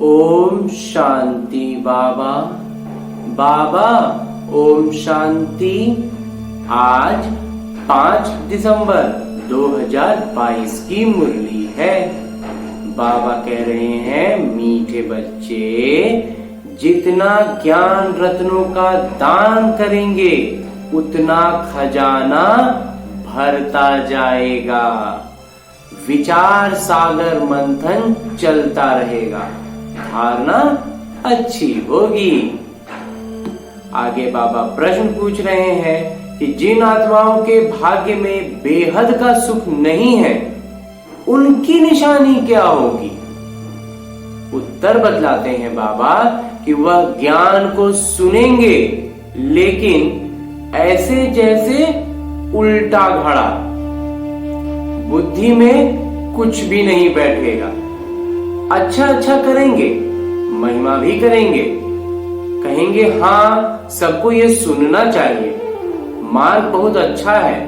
ओम शांति बाबा। बाबा ओम शांति। आज 5 दिसंबर 2022 की मुरली है। बाबा कह रहे हैं, मीठे बच्चे, जितना ज्ञान रत्नों का दान करेंगे उतना खजाना भरता जाएगा। विचार सागर मंथन चलता रहेगा, धारणा अच्छी होगी। आगे बाबा प्रश्न पूछ रहे हैं कि जिन आत्माओं के भाग्य में बेहद का सुख नहीं है, उनकी निशानी क्या होगी? उत्तर बतलाते हैं बाबा कि वह ज्ञान को सुनेंगे, लेकिन ऐसे जैसे उल्टा घड़ा, बुद्धि में कुछ भी नहीं बैठेगा। अच्छा अच्छा करेंगे, महिमा भी करेंगे, कहेंगे हाँ सबको ये सुनना चाहिए, मार्ग बहुत अच्छा है,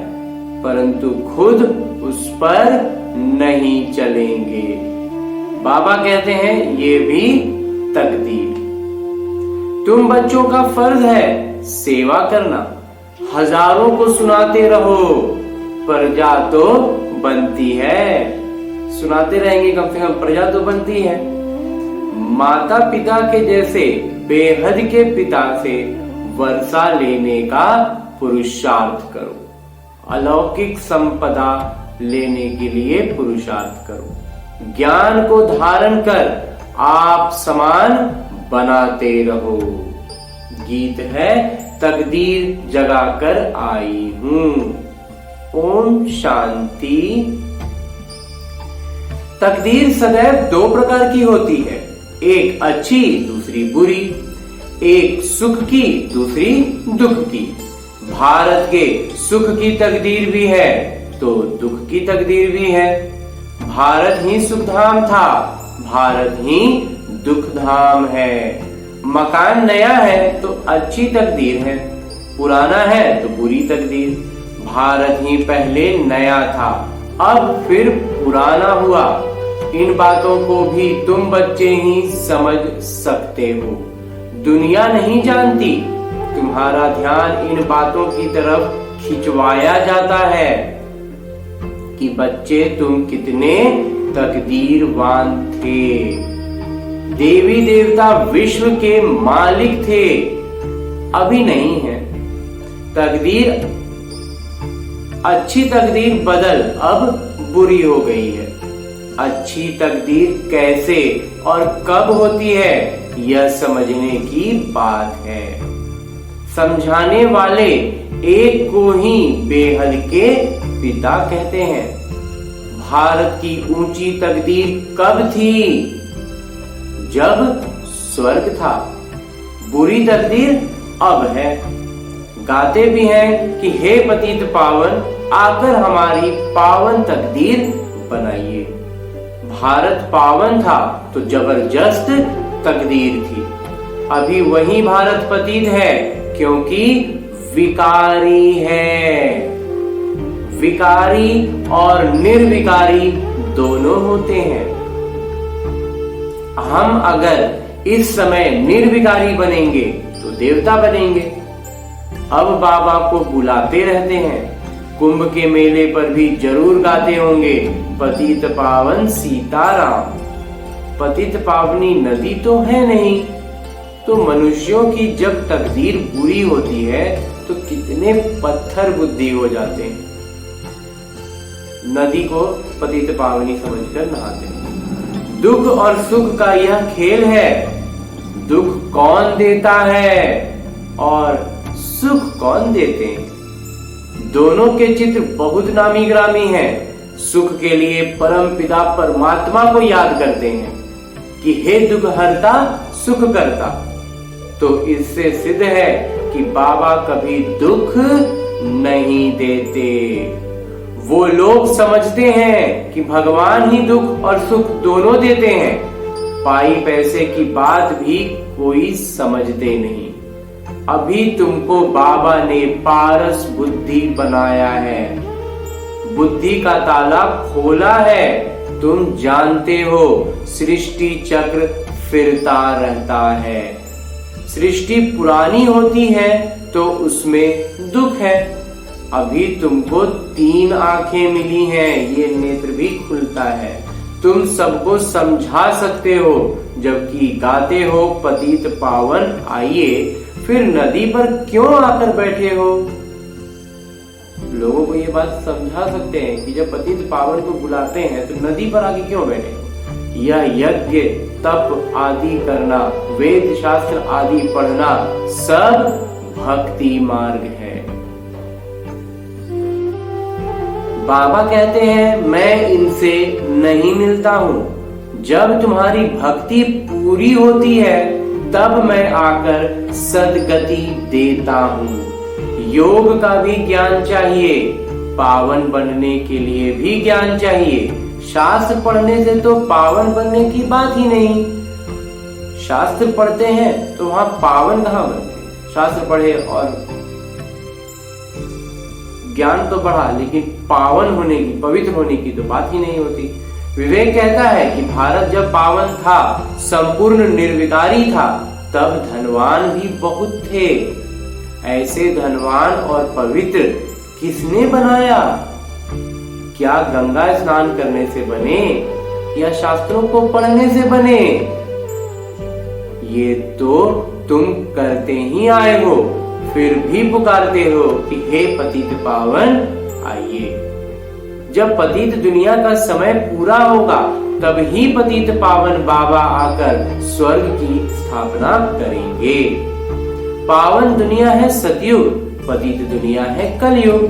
परंतु खुद उस पर नहीं चलेंगे। बाबा कहते हैं ये भी तकदीर। तुम बच्चों का फर्ज है सेवा करना, हजारों को सुनाते रहो, प्रजा तो बनती है। सुनाते रहेंगे, कम से कम प्रजा तो बनती है। माता पिता के जैसे बेहद के पिता से वर्षा लेने का पुरुषार्थ करो, अलौकिक संपदा लेने के लिए पुरुषार्थ करो। ज्ञान को धारण कर आप समान बनाते रहो। गीत है, तकदीर जगाकर आई हूं। ओम शांति। तकदीर सदैव 2 प्रकार की होती है, एक अच्छी दूसरी बुरी, एक सुख की दूसरी दुख की। भारत के सुख की तकदीर भी है तो दुख की तकदीर भी है। भारत ही सुखधाम था, भारत ही दुखधाम है। मकान नया है तो अच्छी तकदीर है, पुराना है तो बुरी तकदीर। भारत ही पहले नया था, अब फिर पुराना हुआ। इन बातों को भी तुम बच्चे ही समझ सकते हो, दुनिया नहीं जानती। तुम्हारा ध्यान इन बातों की तरफ खिंचवाया जाता है कि बच्चे तुम कितने तकदीरवान थे। देवी देवता विश्व के मालिक थे, अभी नहीं है। तकदीर, अच्छी तकदीर बदल अब बुरी हो गई है। अच्छी तकदीर कैसे और कब होती है, यह समझने की बात है। समझाने वाले एक को ही बेहद के पिता कहते हैं। भारत की ऊंची तकदीर कब थी? जब स्वर्ग था। बुरी तकदीर अब है। गाते भी हैं कि हे पतित पावन, आकर हमारी पावन तकदीर बनाइए। भारत पावन था तो जबरदस्त तकदीर थी। अभी वही भारत पतित है क्योंकि विकारी है। विकारी और निर्विकारी दोनों होते हैं। हम अगर इस समय निर्विकारी बनेंगे तो देवता बनेंगे। अब बाबा को बुलाते रहते हैं, कुंभ के मेले पर भी जरूर गाते होंगे, पतित पावन सीताराम। पतित पावनी नदी तो है नहीं, तो मनुष्यों की जब तकदीर बुरी होती है तो कितने पत्थर बुद्धि हो जाते हैं। नदी को पतित पावनी समझकर नहाते हैं। दुख और सुख का यह खेल है। दुख कौन देता है और सुख कौन देते हैं? दोनों के चित्र बहुत नामी ग्रामी हैं। सुख के लिए परम पिता परमात्मा को याद करते हैं कि हे दुख हरता सुख करता। तो इससे सिद्ध है कि बाबा कभी दुख नहीं देते। वो लोग समझते हैं कि भगवान ही दुख और सुख दोनों देते हैं। पाई पैसे की बात भी कोई समझते नहीं। अभी तुमको बाबा ने पारस बुद्धि बनाया है, बुद्धि का ताला खोला है। तुम जानते हो सृष्टि चक्र फिरता रहता है। सृष्टि पुरानी होती है तो उसमें दुख है। अभी तुमको 3 आंखें मिली हैं, ये नेत्र भी खुलता है। तुम सबको समझा सकते हो, जबकि गाते हो पतित पावन आइए, फिर नदी पर क्यों आकर बैठे हो। लोगों को ये बात समझा सकते हैं कि जब पतित पावन को बुलाते हैं तो नदी पर आके क्यों बैठे हो। यह यज्ञ तप आदि करना, वेद शास्त्र आदि पढ़ना सब भक्ति मार्ग है। बाबा कहते हैं मैं इनसे नहीं मिलता हूँ। जब तुम्हारी भक्ति पूरी होती है तब मैं आकर सद्गति देता हूँ। योग का भी ज्ञान चाहिए, पावन बनने के लिए भी ज्ञान चाहिए। शास्त्र पढ़ने से तो पावन बनने की बात ही नहीं। शास्त्र पढ़ते हैं तो वहां पावन कहाँ बनते। शास्त्र पढ़े और ज्ञान तो बढ़ा, लेकिन पावन होने की, पवित्र होने की तो बात ही नहीं होती। विवेक कहता है कि भारत जब पावन था, संपूर्ण निर्विकारी था, तब धनवान भी बहुत थे। ऐसे धनवान और पवित्र किसने बनाया। क्या गंगा स्नान करने से बने या शास्त्रों को पढ़ने से बने। ये तो तुम करते ही आए हो, फिर भी पुकारते हो कि हे पतित पावन आइए। जब पतित दुनिया का समय पूरा होगा तब ही पतित पावन बाबा आकर स्वर्ग की स्थापना करेंगे। पावन दुनिया है सतयुग, पतित दुनिया है कलयुग।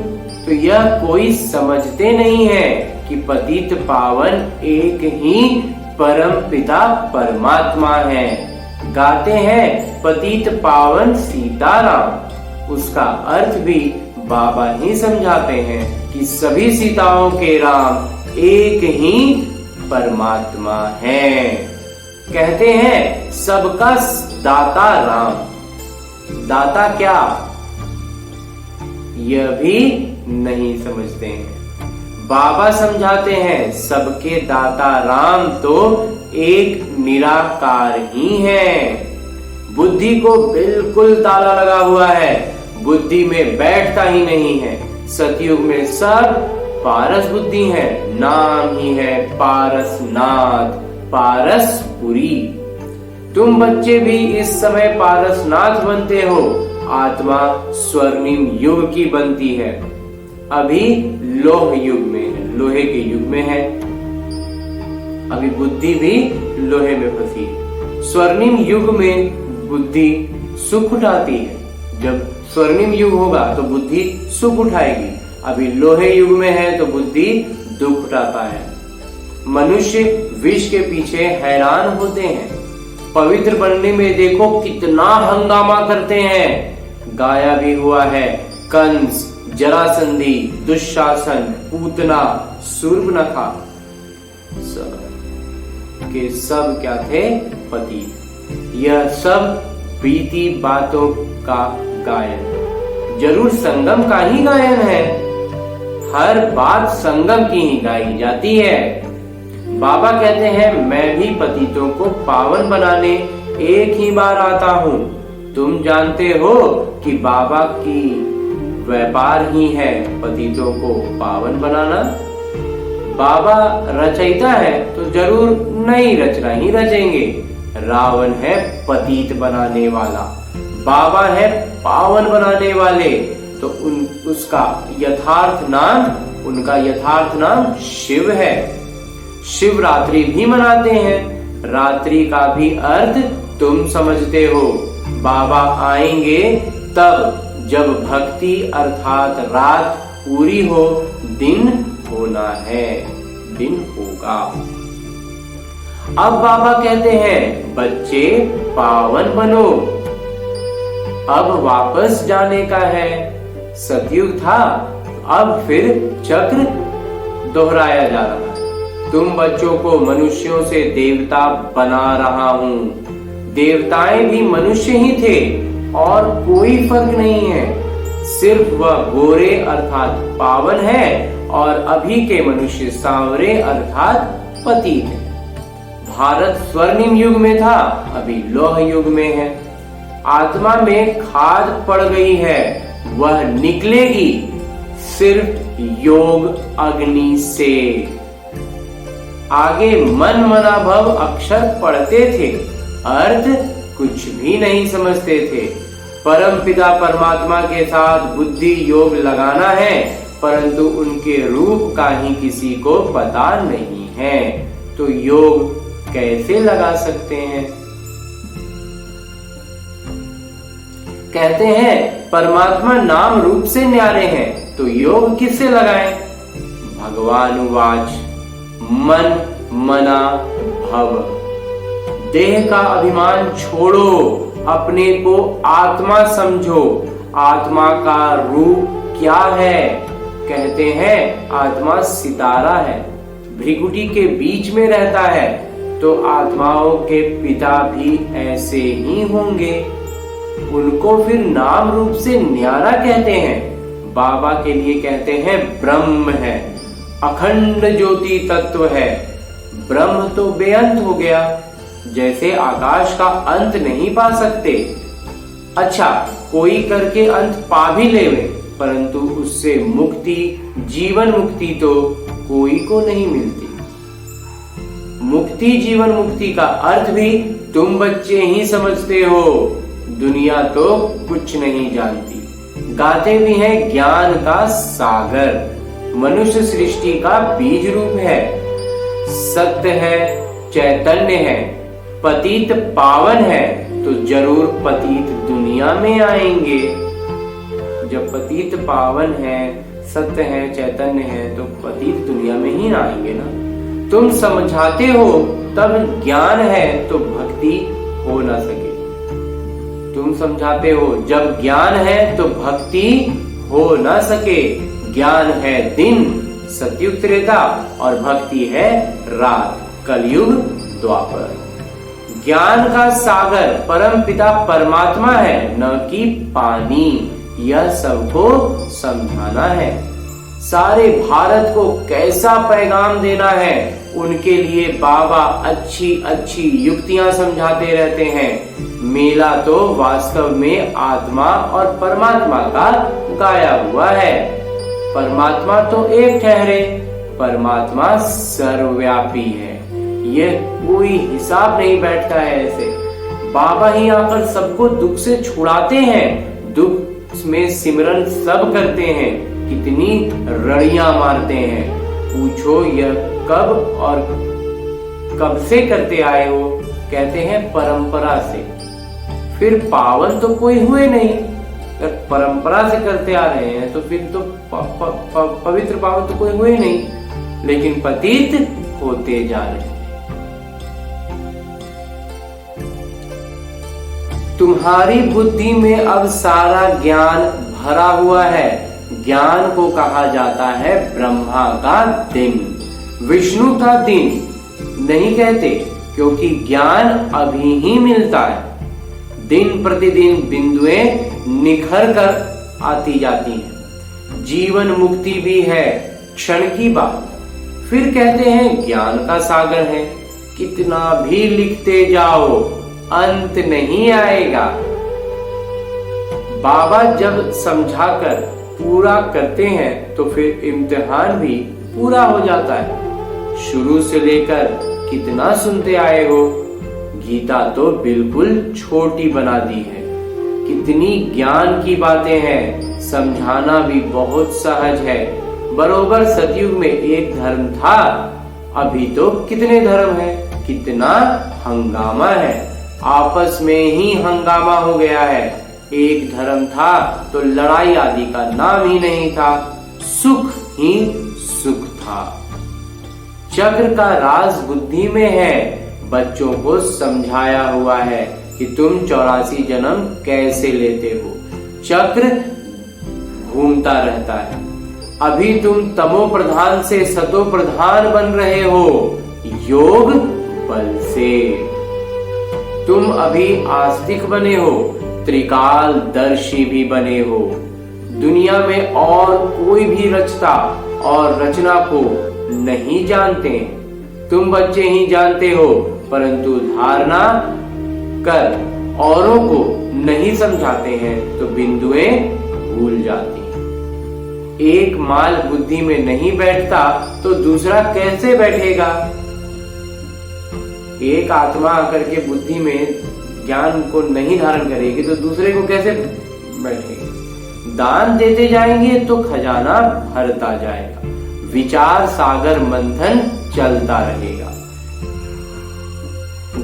तो यह कोई समझते नहीं है कि पतित पावन एक ही परम पिता परमात्मा है। गाते हैं पतित पावन सीताराम, उसका अर्थ भी बाबा ही समझाते हैं कि सभी सीताओं के राम एक ही परमात्मा है। कहते हैं सबका दाता राम। दाता क्या, यह भी नहीं समझते हैं। बाबा समझाते हैं सबके दाता राम तो एक निराकार ही है। बुद्धि को बिल्कुल ताला लगा हुआ है, बुद्धि में बैठता ही नहीं है। सतयुग में सब पारस बुद्धि है, नाम ही है पारसनाथ, पारसपुरी। तुम बच्चे भी इस समय पारसनाथ बनते हो। आत्मा स्वर्णिम युग की बनती है, अभी लोह युग में है, लोहे के युग में है। अभी बुद्धि भी लोहे में फंसी है। स्वर्णिम युग में बुद्धि सुख उठाती है। जब स्वर्णिम युग होगा तो बुद्धि सुख उठाएगी। अभी लोहे युग में है तो बुद्धि दुख उठाता है। मनुष्य विष के पीछे हैरान होते हैं। पवित्र बनने में देखो कितना हंगामा करते हैं। गाया भी हुआ है कंस, जरासंधी, दुशासन, पूतना, शूर्पणखा के सब क्या थे, पति। यह सब बीती बातों का गायन, जरूर संगम का ही गायन है। हर बात संगम की ही गाई जाती है। बाबा कहते हैं मैं भी पतितों को पावन बनाने एक ही बार आता हूँ। तुम जानते हो कि बाबा की व्यापार ही है पतितों को पावन बनाना। बाबा रचयिता है तो जरूर नई रचना ही रचेंगे। रावण है पतित बनाने वाला, बाबा है पावन बनाने वाले। तो उसका यथार्थ नाम, उनका यथार्थ नाम शिव है। शिवरात्रि भी मनाते हैं। रात्रि का भी अर्थ तुम समझते हो। बाबा आएंगे तब जब भक्ति अर्थात रात पूरी हो, दिन होना है, दिन होगा। अब बाबा कहते हैं बच्चे पावन बनो। अब वापस जाने का है। सतयुग था, अब फिर चक्र दोहराया जा रहा है। तुम बच्चों को मनुष्यों से देवता बना रहा हूं। देवताएं भी मनुष्य ही थे और कोई फर्क नहीं है। सिर्फ वह गोरे अर्थात पावन है और अभी के मनुष्य सांवरे अर्थात पतित है। भारत स्वर्णिम युग में था, अभी लौह युग में है। आत्मा में खाद पड़ गई है, वह निकलेगी सिर्फ योग अग्नि से। आगे मन मना भव अक्षर पढ़ते थे, अर्थ कुछ भी नहीं समझते थे। परम पिता परमात्मा के साथ बुद्धि योग लगाना है, परंतु उनके रूप का ही किसी को पता नहीं है, तो योग कैसे लगा सकते हैं? कहते हैं परमात्मा नाम रूप से न्यारे हैं, तो योग किससे लगाएं? भगवान उवाच मन मना भव। देह का अभिमान छोड़ो, अपने को आत्मा समझो। आत्मा का रूप क्या है? कहते हैं आत्मा सितारा है, भृकुटी के बीच में रहता है, तो आत्माओं के पिता भी ऐसे ही होंगे। उनको फिर नाम रूप से न्यारा कहते हैं। बाबा के लिए कहते हैं ब्रह्म है, अखंड ज्योति तत्व है। ब्रह्म तो बेअंत हो गया, जैसे आकाश का अंत नहीं पा सकते। अच्छा, कोई करके अंत पा भी लेवे, परंतु उससे मुक्ति, जीवन मुक्ति तो कोई को नहीं मिलती। मुक्ति, जीवन मुक्ति का अर्थ भी तुम बच्चे ही समझते हो, दुनिया तो कुछ नहीं जानती। गाते भी हैं ज्ञान का सागर, मनुष्य सृष्टि का बीज रूप है, सत्य है, चैतन्य है, पतित पावन है, तो जरूर पतित दुनिया में आएंगे। जब पतित पावन है, सत्य है, चैतन्य है, तो पतित दुनिया में ही आएंगे ना। तुम समझाते हो तब ज्ञान है, तो भक्ति हो ना सके। तुम समझाते हो, जब ज्ञान है तो भक्ति हो ना सके। ज्ञान है दिन, सतयुग त्रेता, और भक्ति है रात, कलयुग द्वापर। ज्ञान का सागर परम पिता परमात्मा है, न कि पानी। यह सबको समझाना है। सारे भारत को कैसा पैगाम देना है, उनके लिए बाबा अच्छी अच्छी युक्तियां समझाते रहते हैं। मेला तो वास्तव में आत्मा और परमात्मा का गाया हुआ है। परमात्मा तो एक ठहरे, परमात्मा सर्वव्यापी है, यह कोई हिसाब नहीं बैठता है। ऐसे बाबा ही आकर सबको दुख से छुड़ाते हैं, दुख में सिमरन सब करते हैं, कितनी रड़ियां मारते हैं। पूछो यह कब और कब से करते आए हो? कहते हैं परंपरा से। फिर पावन तो कोई हुए नहीं, अगर परंपरा से करते आ रहे हैं तो फिर तो पवित्र पावन तो कोई हुए नहीं, लेकिन पतित होते जा रहे हैं। तुम्हारी बुद्धि में अब सारा ज्ञान भरा हुआ है। ज्ञान को कहा जाता है ब्रह्मा का दिन, विष्णु का दिन नहीं कहते, क्योंकि ज्ञान अभी ही मिलता है। दिन प्रतिदिन बिंदुएं निखर कर आती जाती हैं। जीवन मुक्ति भी है क्षण की बात। फिर कहते हैं ज्ञान का सागर है, कितना भी लिखते जाओ अंत नहीं आएगा। बाबा जब समझाकर पूरा करते हैं तो फिर इम्तिहान भी पूरा हो जाता है। शुरू से लेकर कितना सुनते आए हो, गीता तो बिल्कुल छोटी बना दी है। कितनी ज्ञान की बातें हैं, समझाना भी बहुत सहज है। बरोबर सतयुग में एक धर्म था, अभी तो कितने धर्म हैं, कितना हंगामा है, आपस में ही हंगामा हो गया है। एक धर्म था तो लड़ाई आदि का नाम ही नहीं था, सुख ही सुख था। चक्र का राज बुद्धि में है, बच्चों को समझाया हुआ है कि तुम 84 जन्म कैसे लेते हो। चक्र घूमता रहता है। अभी तुम तमो प्रधान से सतो प्रधान बन रहे हो, योग बल से। तुम अभी आस्तिक बने हो, त्रिकाल दर्शी भी बने हो। दुनिया में और कोई भी रचता और रचना को नहीं जानते, तुम बच्चे ही जानते हो, परंतु धारणा कर औरों को नहीं समझाते हैं तो बिंदुएं भूल जाती हैं। एक माल बुद्धि में नहीं बैठता तो दूसरा कैसे बैठेगा? एक आत्मा आकर के बुद्धि में ज्ञान को नहीं धारण करेगी तो दूसरे को कैसे बैठेगा? दान देते जाएंगे तो खजाना भरता जाएगा, विचार सागर मंथन चलता रहेगा।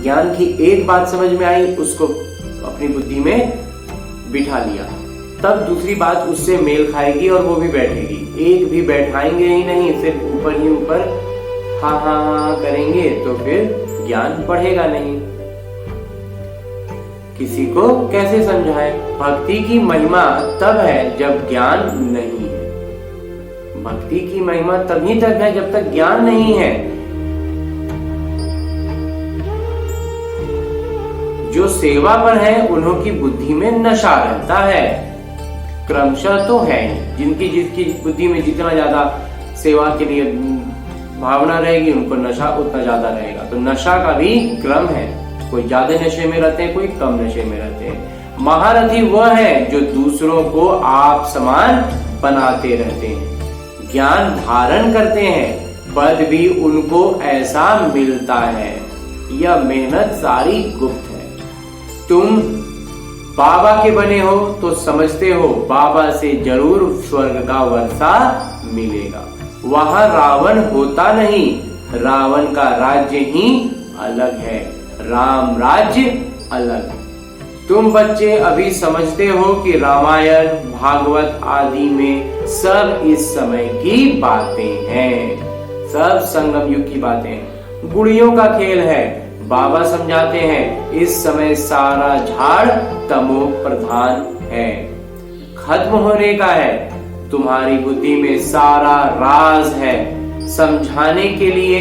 ज्ञान की एक बात समझ में आई, उसको अपनी बुद्धि में बिठा लिया, तब दूसरी बात उससे मेल खाएगी और वो भी बैठेगी। एक भी बैठाएंगे ही नहीं, सिर्फ ऊपर ही ऊपर हाँ हाँ हाँ करेंगे तो फिर ज्ञान बढ़ेगा नहीं। किसी को कैसे समझाए? भक्ति की महिमा तब है जब ज्ञान नहीं है। भक्ति की महिमा तभी तक है जब तक ज्ञान नहीं है। जो सेवा पर है उन्हों की बुद्धि में नशा रहता है, क्रमशः तो है। जिसकी बुद्धि में जितना ज्यादा सेवा के लिए भावना रहेगी उनको नशा उतना ज्यादा रहेगा। तो नशा का भी क्रम है, कोई ज्यादा नशे में रहते हैं, कोई कम नशे में रहते हैं। महारथी वह है जो दूसरों को आप समान बनाते रहते हैं, ज्ञान धारण करते हैं, पद भी उनको ऐसा मिलता है। यह मेहनत सारी गुप्त है। तुम बाबा के बने हो तो समझते हो बाबा से जरूर स्वर्ग का वर्षा मिलेगा। वहां रावण होता नहीं, रावण का राज्य ही अलग है, राम राज्य अलग। तुम बच्चे अभी समझते हो कि रामायण भागवत आदि में सब इस समय की बातें हैं, सब संगम युग की बातें हैं, गुड़ियों का खेल है। बाबा समझाते हैं इस समय सारा झाड़ तमो प्रधान है, खत्म होने का है। तुम्हारी बुद्धि में सारा राज है। समझाने के लिए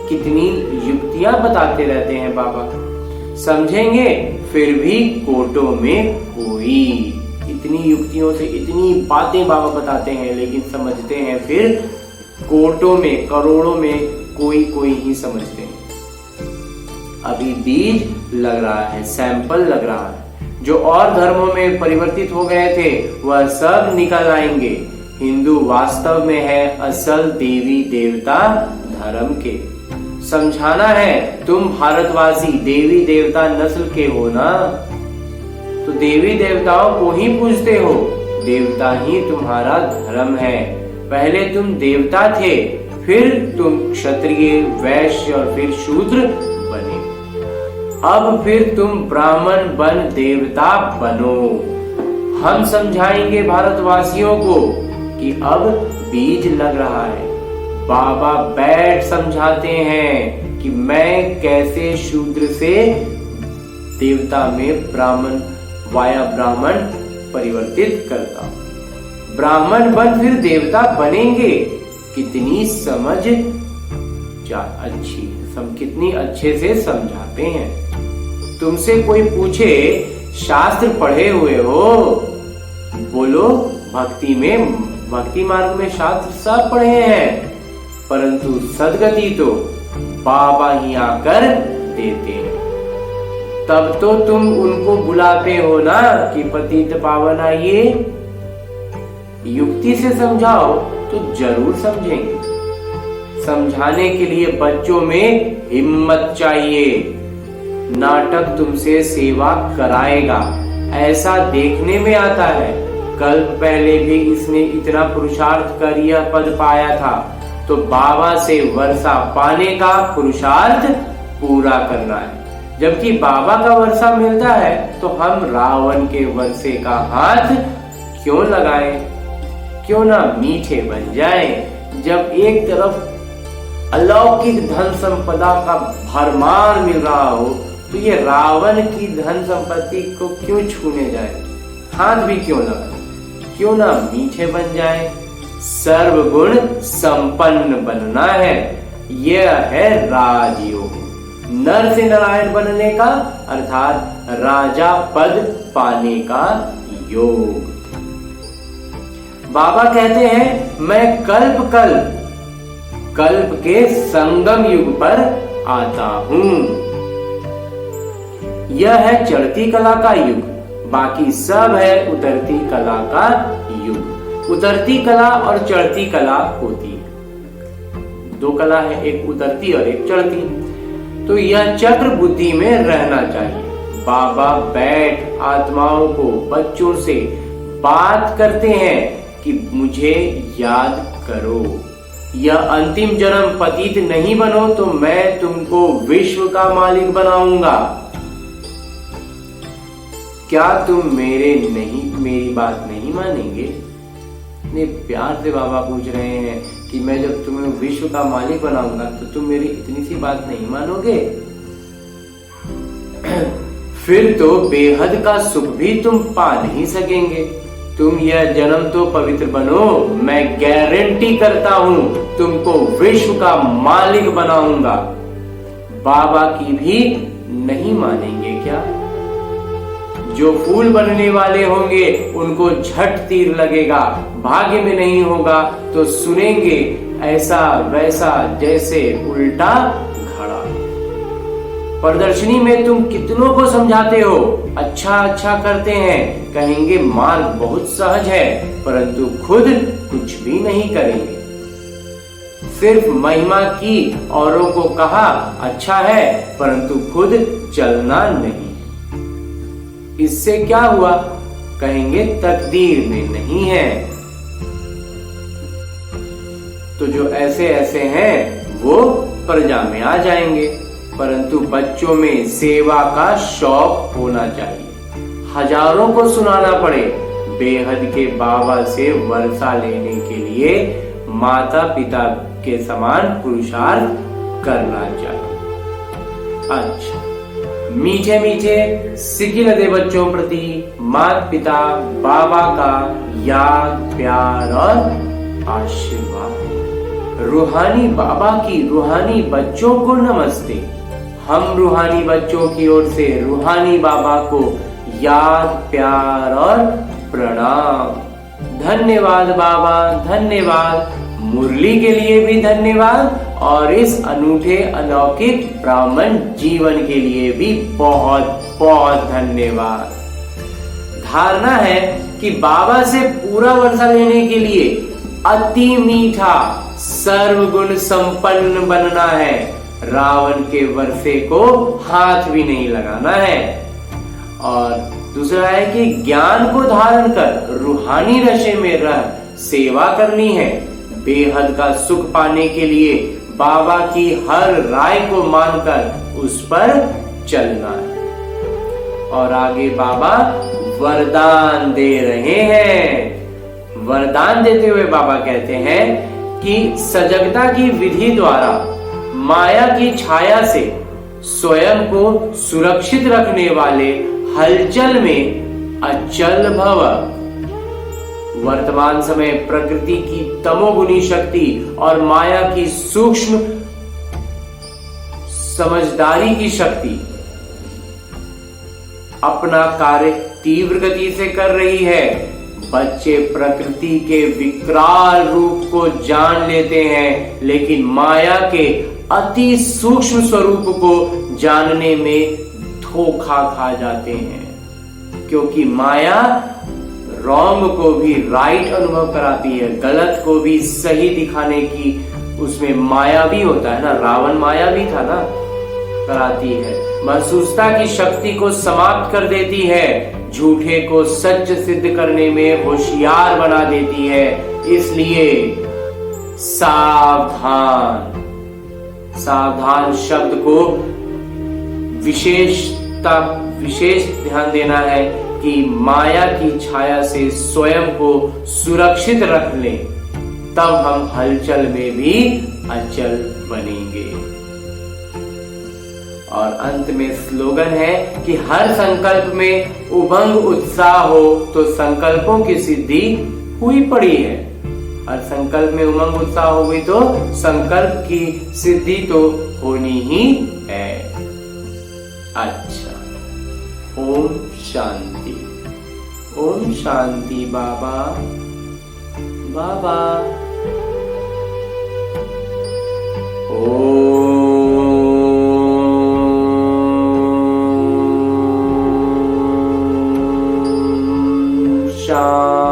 कितनी युक्तियां बताते रहते हैं बाबा। समझेंगे फिर भी कोटों में कोई, इतनी युक्तियों से इतनी बातें बाबा बताते हैं, लेकिन समझते हैं फिर कोटों में, करोड़ों में कोई कोई ही समझते हैं। अभी बीज लग रहा है, सैंपल लग रहा है। जो और धर्मों में परिवर्तित हो गए थे वह सब निकल आएंगे। हिंदू वास्तव में है असल देवी देवता धर्म के। समझाना है तुम भारतवासी देवी देवता नस्ल के हो ना, तो देवी देवताओं को ही पूजते हो, देवता ही तुम्हारा धर्म है। पहले तुम देवता थे, फिर तुम क्षत्रिय, वैश्य और फिर शूद्र बने। अब फिर तुम ब्राह्मण बन देवता बनो। हम समझाएंगे भारतवासियों को कि अब बीज लग रहा है। बाबा बैठ समझाते हैं कि मैं कैसे शूद्र से देवता में ब्राह्मण वाया ब्राह्मण परिवर्तित करता हूं। ब्राह्मण बन फिर देवता बनेंगे। कितनी समझ अच्छी, कितनी अच्छे से समझाते हैं। तुमसे कोई पूछे शास्त्र पढ़े हुए हो, बोलो भक्ति मार्ग में शास्त्र सब पढ़े हैं, परंतु सदगति तो बाबा ही आकर देते हैं। तब तो तुम उनको बुलाते हो ना कि पतित पावन आइए। युक्ति से समझाओ तो जरूर समझेंगे। समझाने के लिए बच्चों में हिम्मत चाहिए। नाटक तुमसे सेवा कराएगा, ऐसा देखने में आता है। कल्प पहले भी इसने इतना पुरुषार्थ कर यह पद पाया था, तो बाबा से वर्षा पाने का पुरुषार्थ पूरा करना है। जबकि बाबा का वर्षा मिलता है तो हम रावण के वर्षे का हाथ क्यों लगाएं? क्यों ना मीठे बन जाएं। जब एक तरफ अलौकिक धन संपदा का भरमार मिल रहा हो तो ये रावण की धन संपत्ति को क्यों छूने जाए? हाथ भी क्यों लगाए? क्यों ना मीठे बन जाए। सर्वगुण संपन्न बनना है, यह है राजयोग। नर से नारायण बनने का अर्थात राजा पद पाने का योग। बाबा कहते हैं मैं कल्प कल्प कल्प के संगम युग पर आता हूं। यह है चढ़ती कला का युग, बाकी सब है उतरती कला का युग। उतरती कला और चढ़ती कला होती है, दो कला है, एक उतरती और एक चढ़ती। तो यह चक्र बुद्धि में रहना चाहिए। बाबा बैठ आत्माओं को, बच्चों से बात करते हैं कि मुझे याद करो। यह अंतिम जन्म पतित नहीं बनो तो मैं तुमको विश्व का मालिक बनाऊंगा। क्या तुम मेरी बात नहीं मानेंगे? इतने प्यार से बाबा पूछ रहे हैं कि मैं जब तुम्हें विश्व का मालिक बनाऊंगा तो तुम मेरी इतनी सी बात नहीं मानोगे? फिर तो बेहद का सुख भी तुम पा नहीं सकेंगे। तुम यह जन्म तो पवित्र बनो, मैं गारंटी करता हूं तुमको विश्व का मालिक बनाऊंगा। बाबा की भी नहीं मानेंगे क्या? जो फूल बनने वाले होंगे उनको झट तीर लगेगा, भाग्य में नहीं होगा तो सुनेंगे ऐसा वैसा जैसे उल्टा घड़ा। प्रदर्शनी में तुम कितनों को समझाते हो, अच्छा अच्छा करते हैं, कहेंगे मार्ग बहुत सहज है, परंतु खुद कुछ भी नहीं करेंगे। सिर्फ महिमा की, औरों को कहा अच्छा है, परंतु खुद चलना नहीं। इससे क्या हुआ? कहेंगे तकदीर में नहीं है। तो जो ऐसे ऐसे हैं वो प्रजा में आ जाएंगे, परंतु बच्चों में सेवा का शौक होना चाहिए। हजारों को सुनाना पड़े, बेहद के बाबा से वर्षा लेने के लिए माता पिता के समान पुरुषार्थ करना चाहिए। अच्छा, मीठे मीठे सिकिल दे बच्चों प्रति माता पिता बाबा का याद प्यार और आशीर्वाद। रूहानी बाबा की रूहानी बच्चों को नमस्ते। हम रूहानी बच्चों की ओर से रूहानी बाबा को याद प्यार और प्रणाम। धन्यवाद बाबा, धन्यवाद। मुरली के लिए भी धन्यवाद और इस अनूठे अलौकिक ब्राह्मण जीवन के लिए भी बहुत बहुत धन्यवाद। धारणा है कि बाबा से पूरा वर्षा लेने के लिए अति मीठा सर्वगुण संपन्न बनना है। रावण के वर्षे को हाथ भी नहीं लगाना है। और दूसरा है कि ज्ञान को धारण कर रूहानी नशे में रह सेवा करनी है। बेहद का सुख पाने के लिए बाबा की हर राय को मानकर उस पर चलना है। और आगे बाबा वरदान दे रहे हैं। वरदान देते हुए बाबा कहते हैं कि सजगता की विधि द्वारा माया की छाया से स्वयं को सुरक्षित रखने वाले हलचल में अचल भव। वर्तमान समय प्रकृति की तमोगुनी शक्ति और माया की सूक्ष्म समझदारी की शक्ति अपना कार्य तीव्र गति से कर रही है। बच्चे प्रकृति के विकराल रूप को जान लेते हैं, लेकिन माया के अति सूक्ष्म स्वरूप को जानने में धोखा खा जाते हैं। क्योंकि माया रॉन्ग को भी राइट अनुभव कराती है, गलत को भी सही दिखाने की उसमें माया भी होता है ना, रावण माया भी था ना, कराती है। महसूसता की शक्ति को समाप्त कर देती है, झूठे को सच सिद्ध करने में होशियार बना देती है। इसलिए सावधान, सावधान शब्द को विशेष ध्यान देना है कि माया की छाया से स्वयं को सुरक्षित रख लें, तब हम हलचल में भी अचल बनेंगे। और अंत में स्लोगन है कि हर संकल्प में उमंग उत्साह हो तो संकल्पों की सिद्धि हुई पड़ी है। हर संकल्प में उमंग उत्साह हो गई तो संकल्प की सिद्धि तो होनी ही है। अच्छा, ओम शांति। ओम शांति बाबा। बाबा शांति।